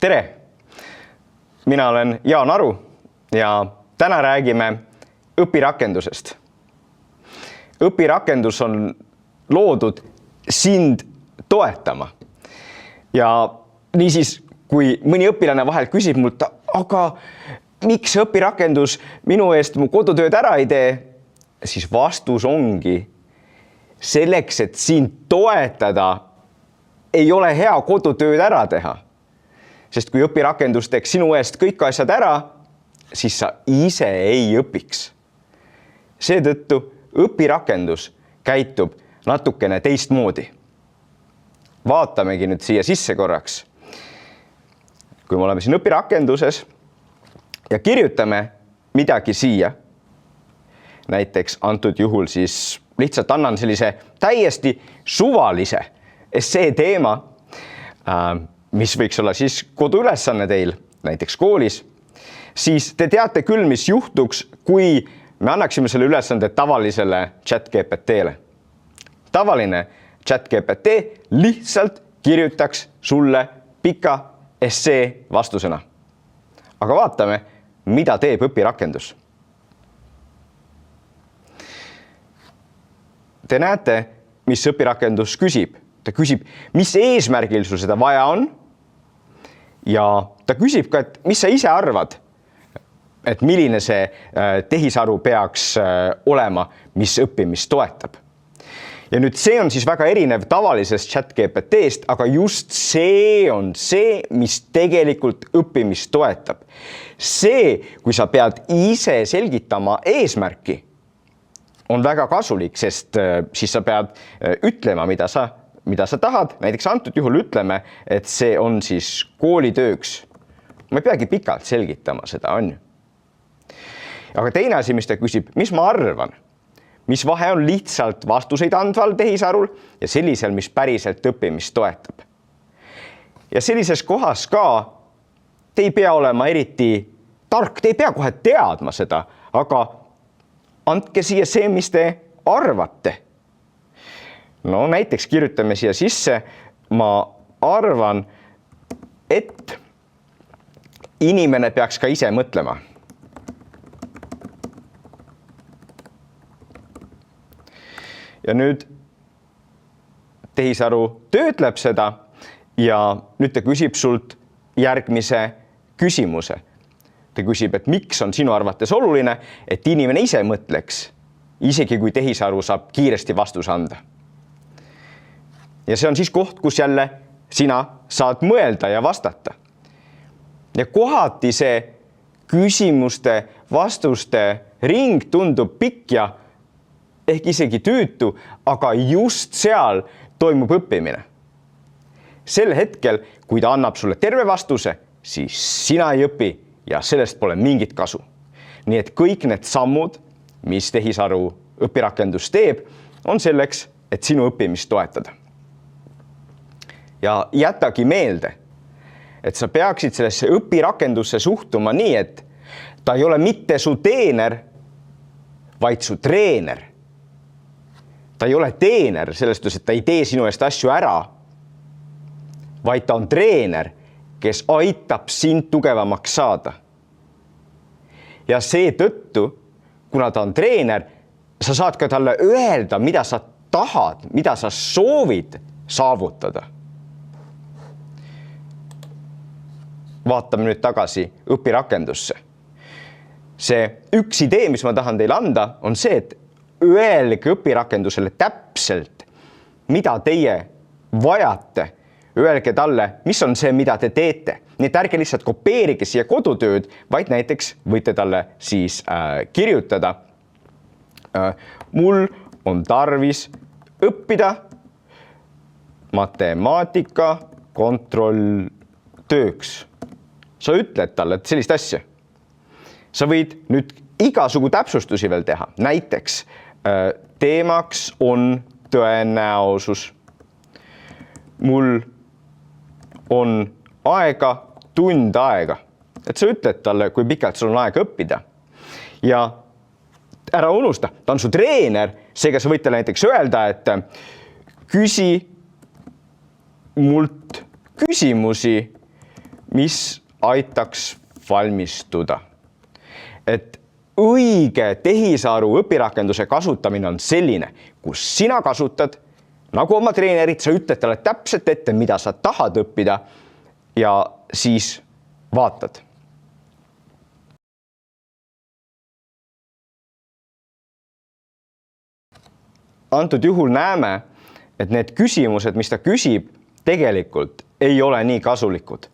Tere! Mina olen Jaan Aru ja täna räägime õpirakendusest. Õpirakendus on loodud sind toetama. Ja niisiis, kui mõni õpilane vahel küsib mult, aga miks õpirakendus minu eest mu kodutööd ära ei tee, siis vastus ongi selleks, et sind toetada, ei ole hea kodutööd ära teha. Sest kui õpirakendus teeks sinu eest kõik asjad ära, siis sa ise ei õpiks. Seetõttu õpirakendus käitub natukene teistmoodi. Vaatamegi nüüd siia sisse korraks. Kui me oleme siin õpirakenduses ja kirjutame midagi siia, näiteks antud juhul siis lihtsalt annan sellise täiesti suvalise essee teema, mis võiks olla siis koduülesanne teil, näiteks koolis, siis te teate küll, mis juhtuks, kui me annaksime selle ülesande tavalisele ChatGPT-le. Tavaline ChatGPT lihtsalt kirjutaks sulle pika essee vastusena. Aga vaatame, mida teeb õpirakendus. Te näete, mis õpirakendus küsib. Ta küsib, mis eesmärgil sul seda vaja on. Ja ta küsib ka, et mis sa ise arvad, et milline see tehisaru peaks olema, mis õppimist toetab. Ja nüüd see on siis väga erinev tavalisest ChatGPT-st, aga just see on see, mis tegelikult õppimist toetab. See, kui sa pead ise selgitama eesmärki, on väga kasulik, sest siis sa pead ütlema, mida sa tahad. Näiteks antud juhul ütleme, et see on siis koolitööks. Ma ei peagi pikalt selgitama seda, on ju. Aga teine asi, mis ta küsib, mis ma arvan? Mis vahe on lihtsalt vastuseid andval tehisarul ja sellisel, mis päriselt õppimist toetab. Ja sellises kohas ka te ei pea olema eriti tark, te ei pea kohe teadma seda, aga andke siia see, mis te arvate. No näiteks kirjutame siia sisse, ma arvan, et inimene peaks ka ise mõtlema. Ja nüüd tehisaru töötleb seda ja nüüd ta küsib sult järgmise küsimuse. Ta küsib, et miks on sinu arvates oluline, et inimene ise mõtleks, isegi kui tehisaru saab kiiresti vastus anda. Ja see on siis koht, kus jälle sina saad mõelda ja vastata. Ja kohati see küsimuste, vastuste ring tundub pikk ja ehk isegi tüütu, aga just seal toimub õppimine. Sel hetkel, kui ta annab sulle terve vastuse, siis sina ei õpi ja sellest pole mingit kasu. Nii et kõik need sammud, mis tehisaru õpirakendus teeb, on selleks, et sinu õppimist toetada. Ja jätagi meelde, et sa peaksid sellesse õpirakendusse suhtuma nii, et ta ei ole mitte su teener, vaid su treener. Ta ei ole teener sellest, et ta ei tee sinu eest asju ära, vaid ta on treener, kes aitab sind tugevamaks saada. Ja seetõttu, kuna ta on treener, sa saad ka talle öelda, mida sa tahad, mida sa soovid saavutada. Vaatame nüüd tagasi õpirakendusse. See üks idee, mis ma tahan teile anda, on see, et öelge õpirakendusele täpselt, mida teie vajate. Öelge talle, mis on see, mida te teete. Nii et ärge lihtsalt kopeerige siia kodutööd, vaid näiteks võite talle siis kirjutada. Mul on tarvis õppida matemaatika kontrolltööks. Sa ütled talle sellist asja. Sa võid nüüd igasugu täpsustusi veel teha. Näiteks teemaks on tõenäosus. Mul on aega tund aega. Et sa ütled talle, kui pikalt sul on aega õppida. Ja ära unusta, ta on su treener, seega sa võid talle näiteks öelda, et küsi mult küsimusi, mis aitaks valmistuda. Et õige tehisaru õpirakenduse kasutamine on selline, kus sina kasutad, nagu oma treenerid, sa ütled talle täpselt ette, mida sa tahad õppida ja siis vaatad. Antud juhul näeme, et need küsimused, mis ta küsib, tegelikult ei ole nii kasulikud.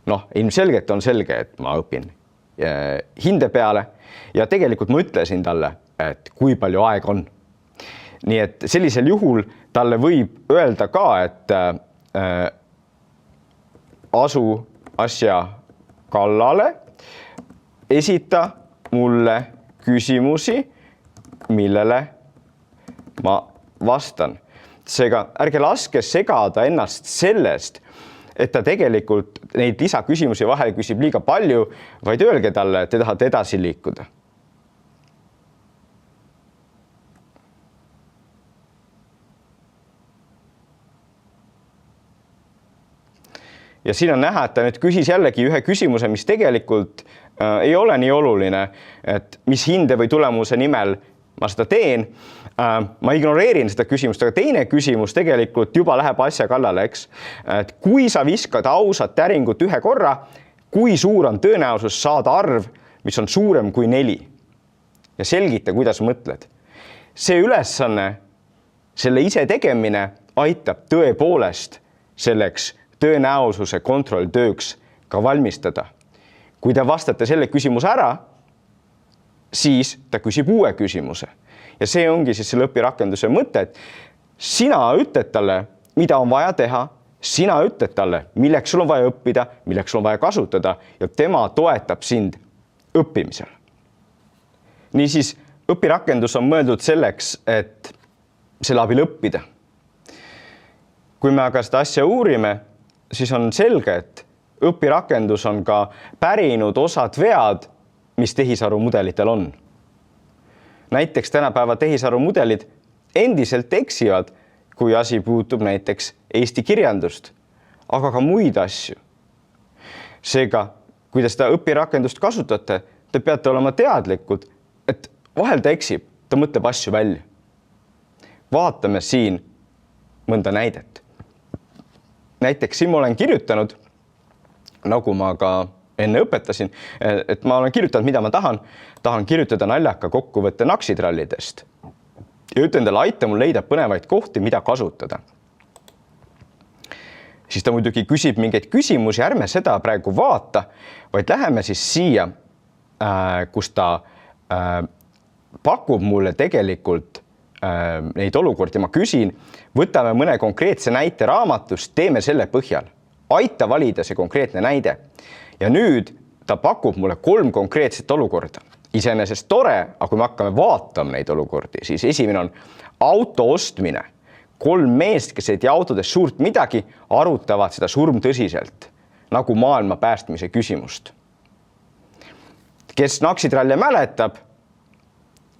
Noh, ilmselgelt on selge, et ma õpin hinde peale ja tegelikult ma ütlesin talle, et kui palju aeg on. Nii et sellisel juhul talle võib öelda ka, et asu asja kallale, esita mulle küsimusi, millele ma vastan. Seega ärge laske segada ennast sellest, et ta tegelikult neid lisaküsimusi vahel küsib liiga palju, vaid öelge talle, et te tahate edasi liikuda. Ja siin on näha, et ta nüüd küsis jällegi ühe küsimuse, mis tegelikult ei ole nii oluline, et mis hinde või tulemuse nimel ma seda teen. Ma ignoreerin seda küsimust, aga teine küsimus tegelikult juba läheb asja kallale, eks? Et kui sa viskad ausat täringut ühe korra, kui suur on tõenäosus saada arv, mis on suurem kui 4? Ja selgita, kuidas mõtled. See ülesanne, selle ise tegemine aitab tõepoolest selleks tõenäosuse kontrolltööks ka valmistada. Kui te vastate selle küsimuse ära, siis ta küsib uue küsimuse. Ja see ongi siis selle õpirakenduse mõte, et sina ütled talle, mida on vaja teha, sina ütled talle, milleks sul on vaja õppida, milleks sul on vaja kasutada ja tema toetab sind õppimisel. Niisiis, õpirakendus on mõeldud selleks, et selle abil õppida. Kui me aga seda asja uurime, siis on selge, et õpirakendus on ka pärinud osad vead, mis tehisaru mudelitel on. Näiteks tänapäeva tehisaru mudelid endiselt eksivad, kui asi puutub näiteks eesti kirjandust, aga ka muid asju. Seega, kui te seda õpirakendust kasutate, te peate olema teadlikud, et vahel ta eksib, ta mõtleb asju välja. Vaatame siin mõnda näidet. Näiteks siin ma olen kirjutanud, nagu ma ka enne õpetasin, et ma olen kirjutanud, mida ma tahan. Tahan kirjutada naljaka kokkuvõtte naksitrallidest. Ja ütlen talle, aita mul leida põnevaid kohti, mida kasutada. Siis ta muidugi küsib mingeid küsimusi, ärme seda praegu vaata, vaid läheme siis siia, kus ta pakub mulle tegelikult neid olukordi. Ma küsin, võtame mõne konkreetse näite raamatust, teeme selle põhjal. Aita valida see konkreetne näide. Ja nüüd ta pakub mulle 3 konkreetset olukorda. Iseenesest tore, aga kui me hakkame vaatama neid olukordi, siis esimene on auto ostmine. 3 meest, kes ei tea autodes suurt midagi, arutavad seda surmtõsiselt, nagu maailma päästmise küsimust. Kes naksitralle mäletab,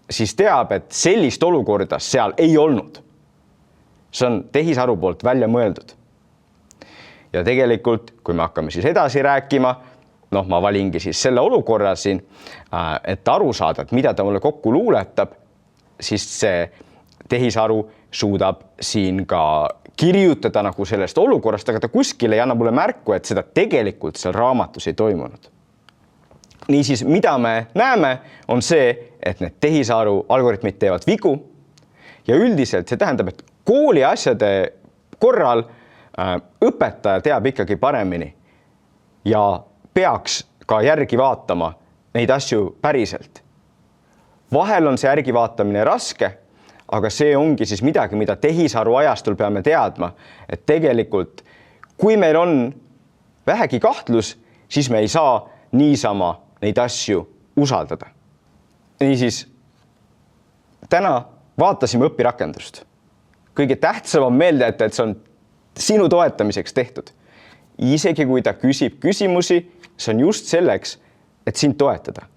siis teab, et sellist olukorda seal ei olnud. See on tehisaru poolt välja mõeldud. Ja tegelikult, kui me hakkame siis edasi rääkima, ma valingi siis selle olukorra siin, et aru saada, et mida ta mulle kokku luuletab, siis see tehisaru suudab siin ka kirjutada nagu sellest olukorrast, aga ta kuskil ei anna mulle märku, et seda tegelikult seal raamatus ei toimunud. Niisiis, mida me näeme, on see, et need tehisaru algoritmid teevad vigu ja üldiselt see tähendab, et kooli asjade korral õpetaja teab ikkagi paremini ja peaks ka järgi vaatama neid asju päriselt. Vahel on see järgi vaatamine raske, aga see ongi siis midagi, mida tehisaru ajastul peame teadma, et tegelikult kui meil on vähegi kahtlus, siis me ei saa niisama neid asju usaldada. Niisiis, täna vaatasime õpirakendust. Kõige tähtsam on meelde, et see on sinu toetamiseks tehtud. Isegi kui ta küsib küsimusi, see on just selleks, et sind toetada.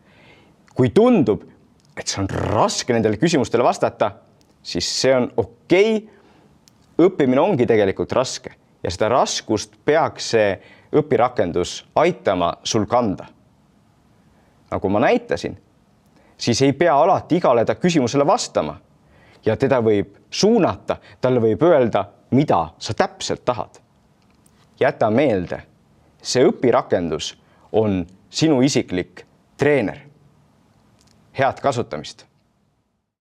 Kui tundub, et see on raske nendele küsimustele vastata, siis see on okei. Õppimine ongi tegelikult raske ja seda raskust peaks see õpirakendus aitama sul kanda. Nagu ma näitasin, siis ei pea alati igale ta küsimusele vastama ja teda võib suunata, talle võib öelda, mida sa täpselt tahad. Jäta meelde, see õpirakendus on sinu isiklik treener. Head kasutamist!